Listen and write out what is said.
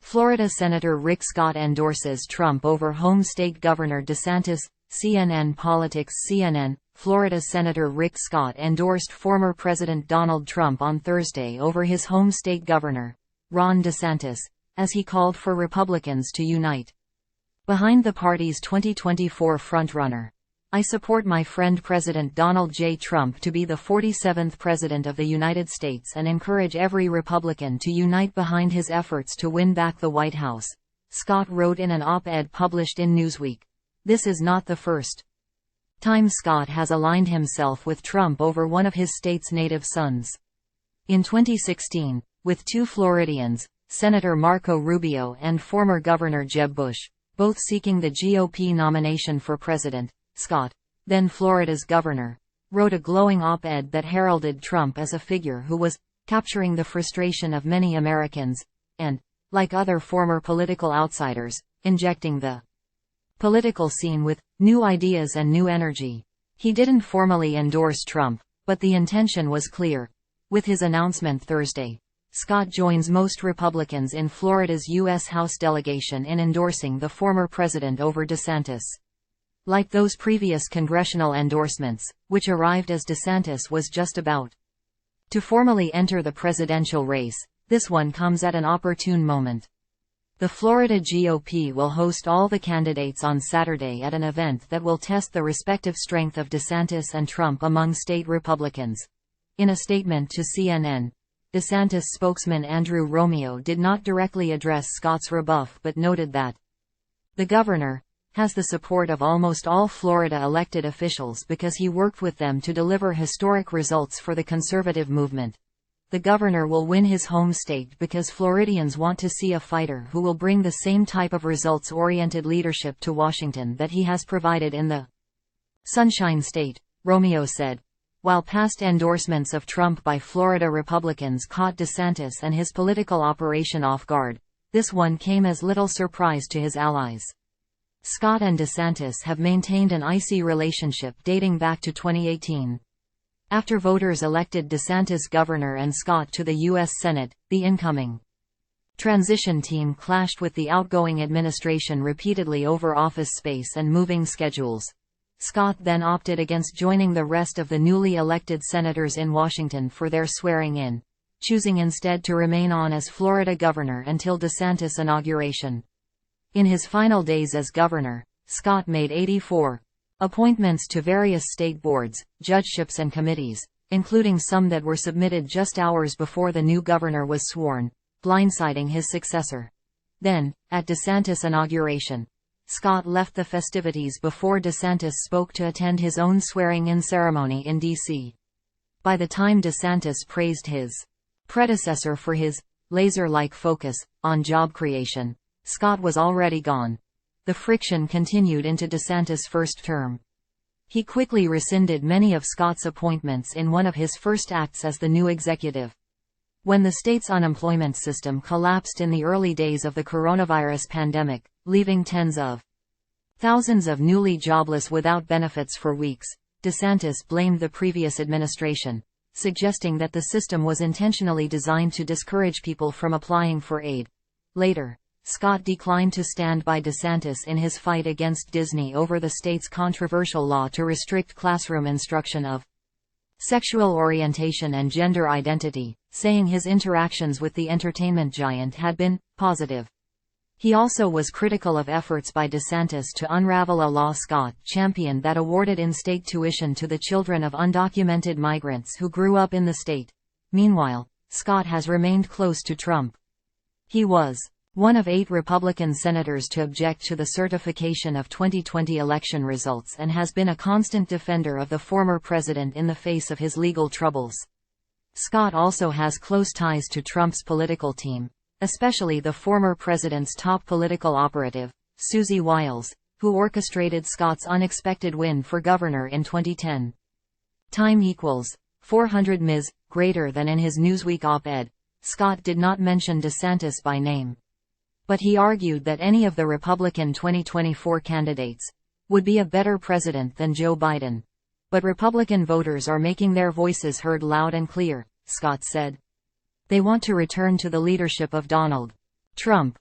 Florida Senator Rick Scott endorses Trump over home state Governor DeSantis. CNN Politics. Florida Senator Rick Scott endorsed former President Donald Trump on Thursday over his home state governor, Ron DeSantis, as he called for Republicans to unite behind the party's 2024 frontrunner. "I support my friend President Donald J. Trump to be the 47th President of the United States and encourage every Republican to unite behind his efforts to win back the White House," Scott wrote in an op-ed published in Newsweek. "This is not the first time Scott has aligned himself with Trump over one of his state's native sons. In 2016, with two Floridians, Senator Marco Rubio and former Governor Jeb Bush, both seeking the GOP nomination for president, Scott, then Florida's governor, wrote a glowing op-ed that heralded Trump as a figure who was capturing the frustration of many Americans and, like other former political outsiders, injecting the political scene with new ideas and new energy. He didn't formally endorse Trump, but the intention was clear. With his announcement Thursday, Scott joins most Republicans in Florida's U.S. House delegation in endorsing the former president over DeSantis. Like those previous congressional endorsements, which arrived as DeSantis was just about to formally enter the presidential race, this one comes at an opportune moment. The Florida GOP will host all the candidates on Saturday at an event that will test the respective strength of DeSantis and Trump among state Republicans. In a statement to CNN, DeSantis spokesman Andrew Romeo did not directly address Scott's rebuff but noted that the governor has the support of almost all Florida elected officials because he worked with them to deliver historic results for the conservative movement. The governor will win his home state because Floridians want to see a fighter who will bring the same type of results-oriented leadership to Washington that he has provided in the Sunshine State, Romeo said. While past endorsements of Trump by Florida Republicans caught DeSantis and his political operation off guard, this one came as little surprise to his allies. Scott and DeSantis have maintained an icy relationship dating back to 2018. After voters elected DeSantis governor and Scott to the U.S. Senate, the incoming transition team clashed with the outgoing administration repeatedly over office space and moving schedules. Scott then opted against joining the rest of the newly elected senators in Washington for their swearing-in, choosing instead to remain on as Florida governor until DeSantis' inauguration. In his final days as governor, Scott made 84 appointments to various state boards, judgeships and committees, including some that were submitted just hours before the new governor was sworn, blindsiding his successor. Then, at DeSantis' inauguration, Scott left the festivities before DeSantis spoke to attend his own swearing-in ceremony in D.C. By the time DeSantis praised his predecessor for his laser-like focus on job creation, Scott was already gone. The friction continued into DeSantis' first term. He quickly rescinded many of Scott's appointments in one of his first acts as the new executive. When the state's unemployment system collapsed in the early days of the coronavirus pandemic, leaving tens of thousands of newly jobless without benefits for weeks, DeSantis blamed the previous administration, suggesting that the system was intentionally designed to discourage people from applying for aid. Later, Scott declined to stand by DeSantis in his fight against Disney over the state's controversial law to restrict classroom instruction of sexual orientation and gender identity, saying his interactions with the entertainment giant had been positive. He also was critical of efforts by DeSantis to unravel a law Scott championed that awarded in-state tuition to the children of undocumented migrants who grew up in the state. Meanwhile, Scott has remained close to Trump. He was one of 8 Republican senators to object to the certification of 2020 election results and has been a constant defender of the former president in the face of his legal troubles. Scott also has close ties to Trump's political team, especially the former president's top political operative, Susie Wiles, who orchestrated Scott's unexpected win for governor in 2010. Time equals 400 ms. greater than in his Newsweek op-ed. Scott did not mention DeSantis by name, but he argued that any of the Republican 2024 candidates would be a better president than Joe Biden. But Republican voters are making their voices heard loud and clear, Scott said. They want to return to the leadership of Donald Trump.